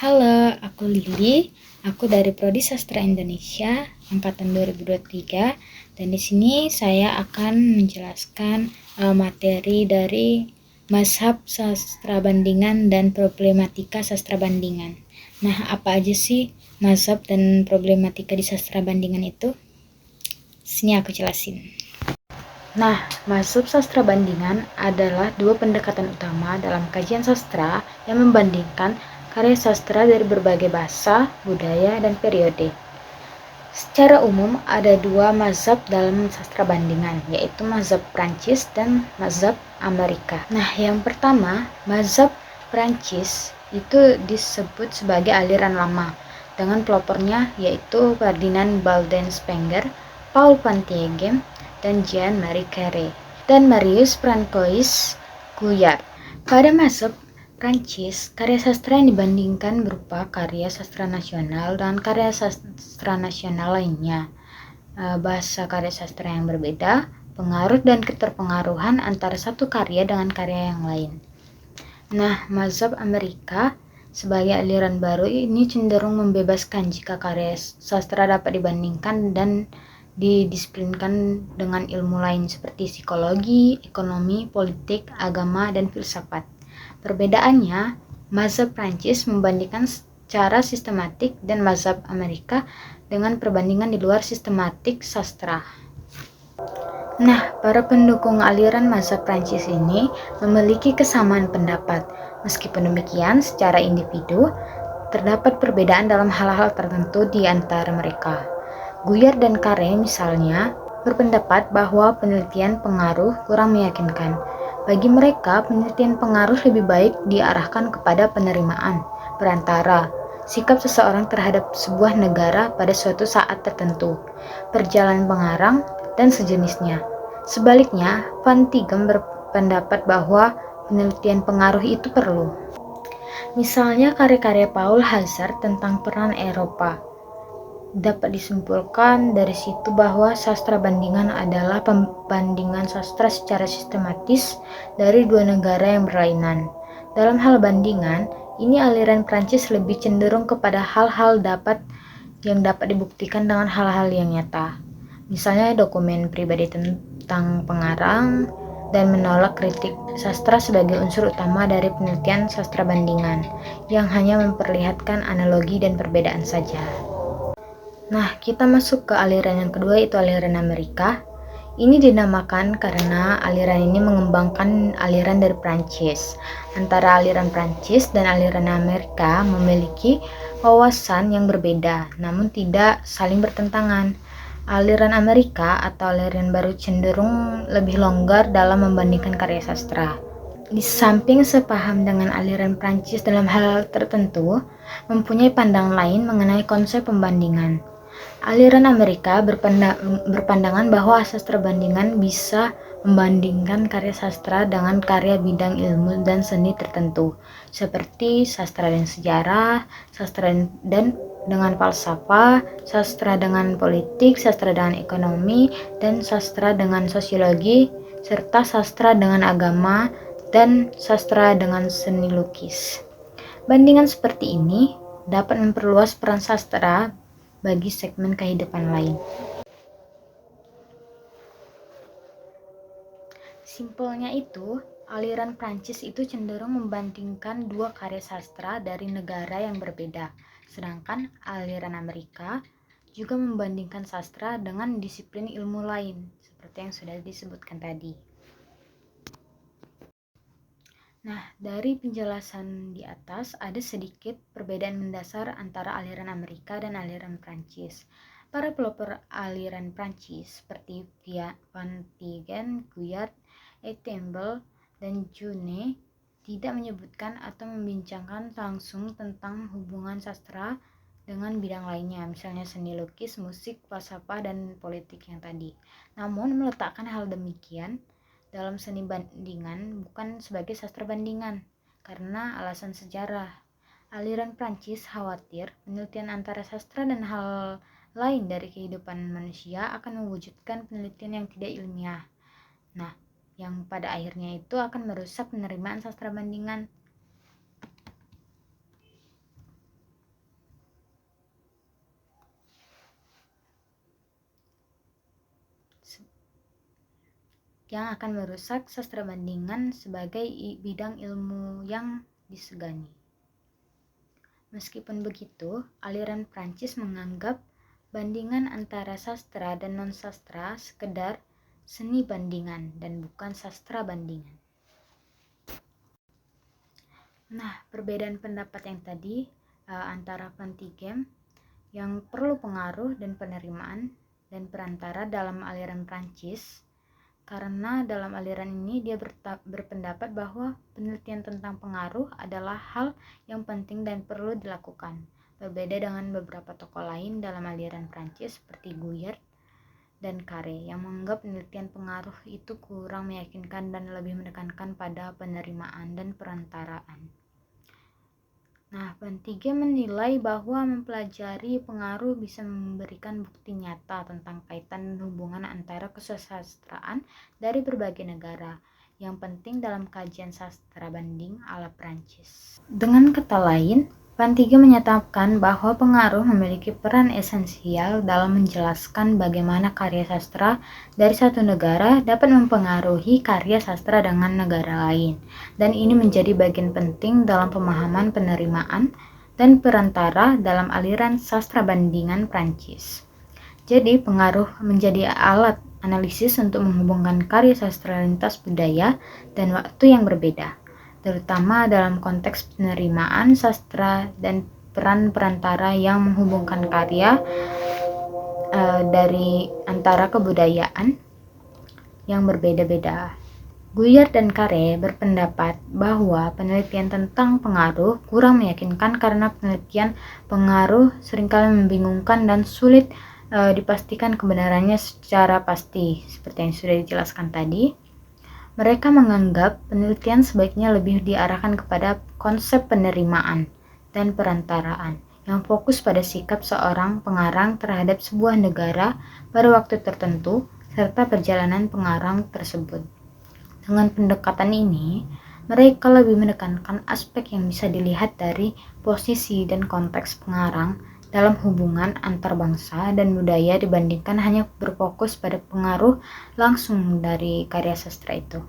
Halo, aku Lili. Aku dari Prodi Sastra Indonesia angkatan 2023 dan di sini saya akan menjelaskan materi dari mazhab sastra bandingan dan problematika sastra bandingan. Nah, apa aja sih mazhab dan problematika di sastra bandingan itu? Sini aku jelasin. Nah, mazhab sastra bandingan adalah dua pendekatan utama dalam kajian sastra yang membandingkan karya sastra dari berbagai bahasa, budaya, dan periode. Secara umum, ada dua mazhab dalam sastra bandingan, yaitu mazhab Prancis dan mazhab Amerika. Nah, yang pertama, mazhab Prancis itu disebut sebagai aliran lama, dengan pelopornya yaitu Ferdinand Waldenstenger, Paul Pantiegram, dan Jean-Marie Carré, dan Marius Francois Guyard. Pada mazhab Prancis, karya sastra yang dibandingkan berupa karya sastra nasional dan karya sastra nasional lainnya, bahasa karya sastra yang berbeda, pengaruh dan keterpengaruhan antara satu karya dengan karya yang lain. Nah, mazhab Amerika sebagai aliran baru ini cenderung membebaskan jika karya sastra dapat dibandingkan dan didisiplinkan dengan ilmu lain seperti psikologi, ekonomi, politik, agama, dan filsafat. Perbedaannya, mazhab Prancis membandingkan secara sistematik dan mazhab Amerika dengan perbandingan di luar sistematik sastra. Nah, para pendukung aliran mazhab Prancis ini memiliki kesamaan pendapat. Meskipun demikian, secara individu, terdapat perbedaan dalam hal-hal tertentu di antara mereka. Guyard dan Carré misalnya berpendapat bahwa penelitian pengaruh kurang meyakinkan. Bagi mereka, penelitian pengaruh lebih baik diarahkan kepada penerimaan, perantara, sikap seseorang terhadap sebuah negara pada suatu saat tertentu, perjalanan pengarang, dan sejenisnya. Sebaliknya, Van Tighem berpendapat bahwa penelitian pengaruh itu perlu. Misalnya karya-karya Paul Hazard tentang peran Eropa. Dapat disimpulkan dari situ bahwa sastra bandingan adalah pembandingan sastra secara sistematis dari dua negara yang berlainan. Dalam hal bandingan, ini aliran Prancis lebih cenderung kepada hal-hal yang dapat dibuktikan dengan hal-hal yang nyata. Misalnya dokumen pribadi tentang pengarang dan menolak kritik sastra sebagai unsur utama dari penelitian sastra bandingan yang hanya memperlihatkan analogi dan perbedaan saja. Nah, kita masuk ke aliran yang kedua, itu aliran Amerika. Ini dinamakan karena aliran ini mengembangkan aliran dari Prancis. Antara aliran Prancis dan aliran Amerika memiliki wawasan yang berbeda, namun tidak saling bertentangan. Aliran Amerika atau aliran baru cenderung lebih longgar dalam membandingkan karya sastra. Di samping sepaham dengan aliran Prancis dalam hal tertentu, mempunyai pandangan lain mengenai konsep pembandingan. Aliran Amerika berpandangan bahwa sastra bandingan bisa membandingkan karya sastra dengan karya bidang ilmu dan seni tertentu, seperti sastra dan sejarah, sastra dan dengan falsafah, sastra dengan politik, sastra dengan ekonomi, dan sastra dengan sosiologi, serta sastra dengan agama, dan sastra dengan seni lukis. Bandingan seperti ini dapat memperluas peran sastra bagi segmen kehidupan lain. Simpelnya itu, aliran Prancis itu cenderung membandingkan dua karya sastra dari negara yang berbeda, sedangkan aliran Amerika juga membandingkan sastra dengan disiplin ilmu lain, seperti yang sudah disebutkan tadi. Nah, dari penjelasan di atas ada sedikit perbedaan mendasar antara aliran Amerika dan aliran Prancis. Para pelopor aliran Prancis seperti Van Tighem, Guyard, Eitemble, dan June tidak menyebutkan atau membincangkan langsung tentang hubungan sastra dengan bidang lainnya, misalnya seni lukis, musik, falsafah, dan politik yang tadi. Namun meletakkan hal demikian dalam seni bandingan bukan sebagai sastra bandingan karena alasan sejarah. Aliran Prancis khawatir penelitian antara sastra dan hal lain dari kehidupan manusia akan mewujudkan penelitian yang tidak ilmiah. Nah, yang pada akhirnya itu akan merusak penerimaan sastra bandingan. yang akan merusak sastra bandingan sebagai bidang ilmu yang disegani. Meskipun begitu, aliran Prancis menganggap bandingan antara sastra dan non-sastra sekedar seni bandingan dan bukan sastra bandingan. Nah, perbedaan pendapat yang tadi antara Van Tighem yang perlu pengaruh dan penerimaan dan perantara dalam aliran Prancis, karena dalam aliran ini dia berpendapat bahwa penelitian tentang pengaruh adalah hal yang penting dan perlu dilakukan. Berbeda dengan beberapa tokoh lain dalam aliran Prancis seperti Guyatt dan Carré yang menganggap penelitian pengaruh itu kurang meyakinkan dan lebih menekankan pada penerimaan dan perantaraan. Nah, Van Tighem menilai bahwa mempelajari pengaruh bisa memberikan bukti nyata tentang kaitan dan hubungan antara kesusastraan dari berbagai negara yang penting dalam kajian sastra banding ala Prancis. Dengan kata lain, Van Tighem menyatakan bahwa pengaruh memiliki peran esensial dalam menjelaskan bagaimana karya sastra dari satu negara dapat mempengaruhi karya sastra dengan negara lain, dan ini menjadi bagian penting dalam pemahaman penerimaan dan perantara dalam aliran sastra bandingan Prancis. Jadi, pengaruh menjadi alat analisis untuk menghubungkan karya sastra lintas budaya dan waktu yang berbeda, terutama dalam konteks penerimaan sastra dan peran perantara yang menghubungkan karya dari antara kebudayaan yang berbeda-beda. Guyatt dan Carré berpendapat bahwa penelitian tentang pengaruh kurang meyakinkan karena penelitian pengaruh seringkali membingungkan dan sulit dipastikan kebenarannya secara pasti, seperti yang sudah dijelaskan tadi. Mereka menganggap penelitian sebaiknya lebih diarahkan kepada konsep penerimaan dan perantaraan yang fokus pada sikap seorang pengarang terhadap sebuah negara pada waktu tertentu serta perjalanan pengarang tersebut. Dengan pendekatan ini, mereka lebih menekankan aspek yang bisa dilihat dari posisi dan konteks pengarang dalam hubungan antar bangsa dan budaya dibandingkan hanya berfokus pada pengaruh langsung dari karya sastra itu.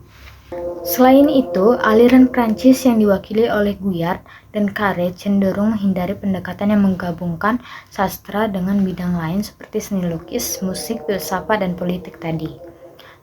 Selain itu, aliran Prancis yang diwakili oleh Guyatt dan Carré cenderung menghindari pendekatan yang menggabungkan sastra dengan bidang lain seperti seni lukis, musik, filsafat, dan politik tadi.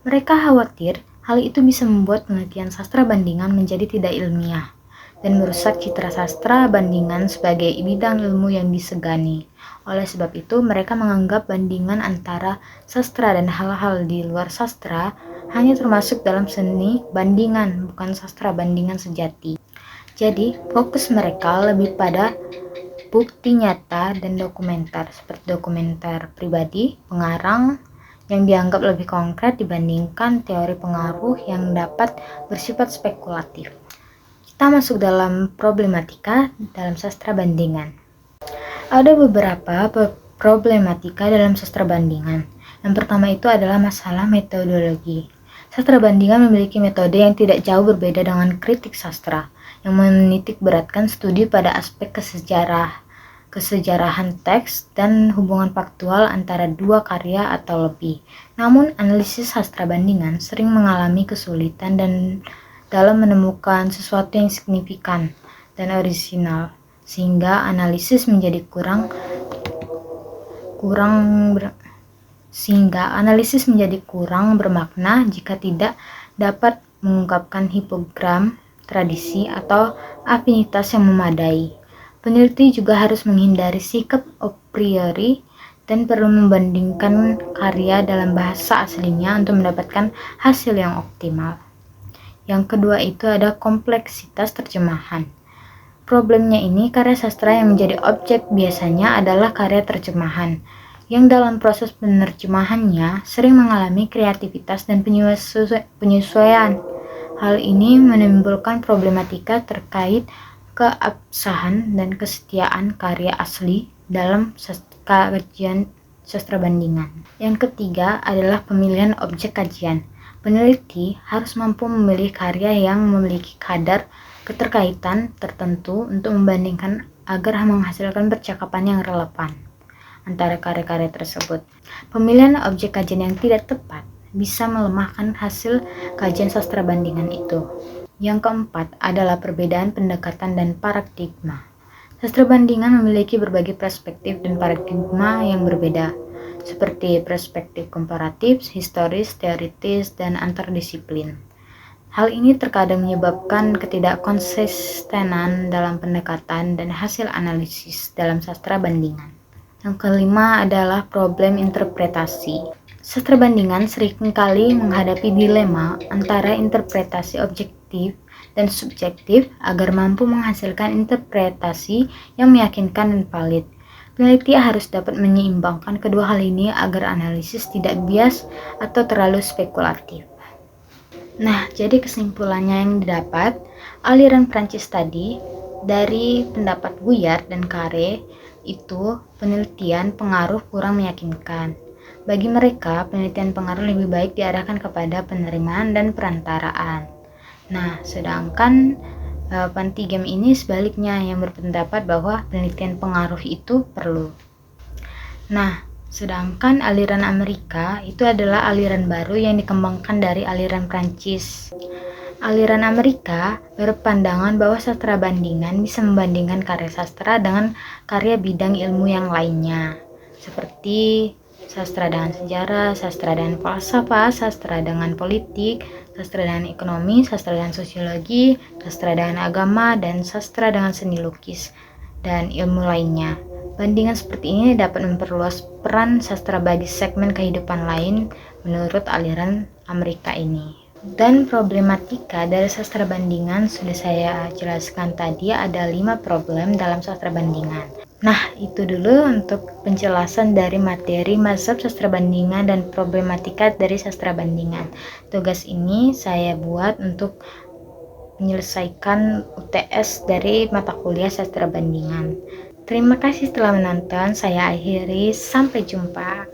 Mereka khawatir hal itu bisa membuat penelitian sastra bandingan menjadi tidak ilmiah dan merusak citra sastra bandingan sebagai bidang ilmu yang disegani. Oleh sebab itu, mereka menganggap bandingan antara sastra dan hal-hal di luar sastra hanya termasuk dalam seni bandingan, bukan sastra bandingan sejati. Jadi, fokus mereka lebih pada bukti nyata dan dokumenter, seperti dokumenter pribadi, pengarang, yang dianggap lebih konkret dibandingkan teori pengaruh yang dapat bersifat spekulatif. Kita masuk dalam problematika dalam sastra bandingan. Ada beberapa problematika dalam sastra bandingan. Yang pertama itu adalah masalah metodologi. Sastra bandingan memiliki metode yang tidak jauh berbeda dengan kritik sastra, yang menitik beratkan studi pada aspek kesejarahan teks dan hubungan faktual antara dua karya atau lebih. Namun, analisis sastra bandingan sering mengalami kesulitan dan dalam menemukan sesuatu yang signifikan dan orisinal, sehingga analisis menjadi kurang bermakna jika tidak dapat mengungkapkan hipogram, tradisi, atau afinitas yang memadai. Peneliti juga harus menghindari sikap a priori dan perlu membandingkan karya dalam bahasa aslinya untuk mendapatkan hasil yang optimal. Yang kedua itu ada kompleksitas terjemahan. Problemnya ini, karya sastra yang menjadi objek biasanya adalah karya terjemahan, yang dalam proses penerjemahannya sering mengalami kreativitas dan penyesuaian. Hal ini menimbulkan problematika terkait keabsahan dan kesetiaan karya asli dalam kajian sastra bandingan. Yang ketiga adalah pemilihan objek kajian. Peneliti harus mampu memilih karya yang memiliki kadar keterkaitan tertentu untuk membandingkan agar menghasilkan percakapan yang relevan antara karya-karya tersebut. Pemilihan objek kajian yang tidak tepat bisa melemahkan hasil kajian sastra bandingan itu. Yang keempat adalah perbedaan pendekatan dan paradigma. Sastra bandingan memiliki berbagai perspektif dan paradigma yang berbeda, seperti perspektif komparatif, historis, teoritis, dan antardisiplin. Hal ini terkadang menyebabkan ketidakkonsistenan dalam pendekatan dan hasil analisis dalam sastra bandingan. Yang kelima adalah problem interpretasi. Sastra bandingan seringkali menghadapi dilema antara interpretasi objektif dan subjektif agar mampu menghasilkan interpretasi yang meyakinkan dan valid. Peneliti harus dapat menyeimbangkan kedua hal ini agar analisis tidak bias atau terlalu spekulatif. Nah, jadi kesimpulannya yang didapat, aliran Prancis tadi dari pendapat Guillard dan Carré itu penelitian pengaruh kurang meyakinkan. Bagi mereka, penelitian pengaruh lebih baik diarahkan kepada penerimaan dan perantaraan. Nah, sedangkan Pantigem ini sebaliknya yang berpendapat bahwa penelitian pengaruh itu perlu. Nah, sedangkan aliran Amerika itu adalah aliran baru yang dikembangkan dari aliran Prancis. Aliran Amerika berpandangan bahwa sastra bandingan bisa membandingkan karya sastra dengan karya bidang ilmu yang lainnya, seperti sastra dengan sejarah, sastra dengan falsafah, sastra dengan politik, sastra dengan ekonomi, sastra dengan sosiologi, sastra dengan agama, dan sastra dengan seni lukis, dan ilmu lainnya. Bandingan seperti ini dapat memperluas peran sastra bagi segmen kehidupan lain menurut aliran Amerika ini. Dan problematika dari sastra bandingan sudah saya jelaskan tadi, ada 5 problem dalam sastra bandingan. Nah, itu dulu untuk penjelasan dari materi mazhab sastra bandingan dan problematika dari sastra bandingan. Tugas ini saya buat untuk menyelesaikan UTS dari mata kuliah sastra bandingan. Terima kasih telah menonton, saya akhiri, sampai jumpa.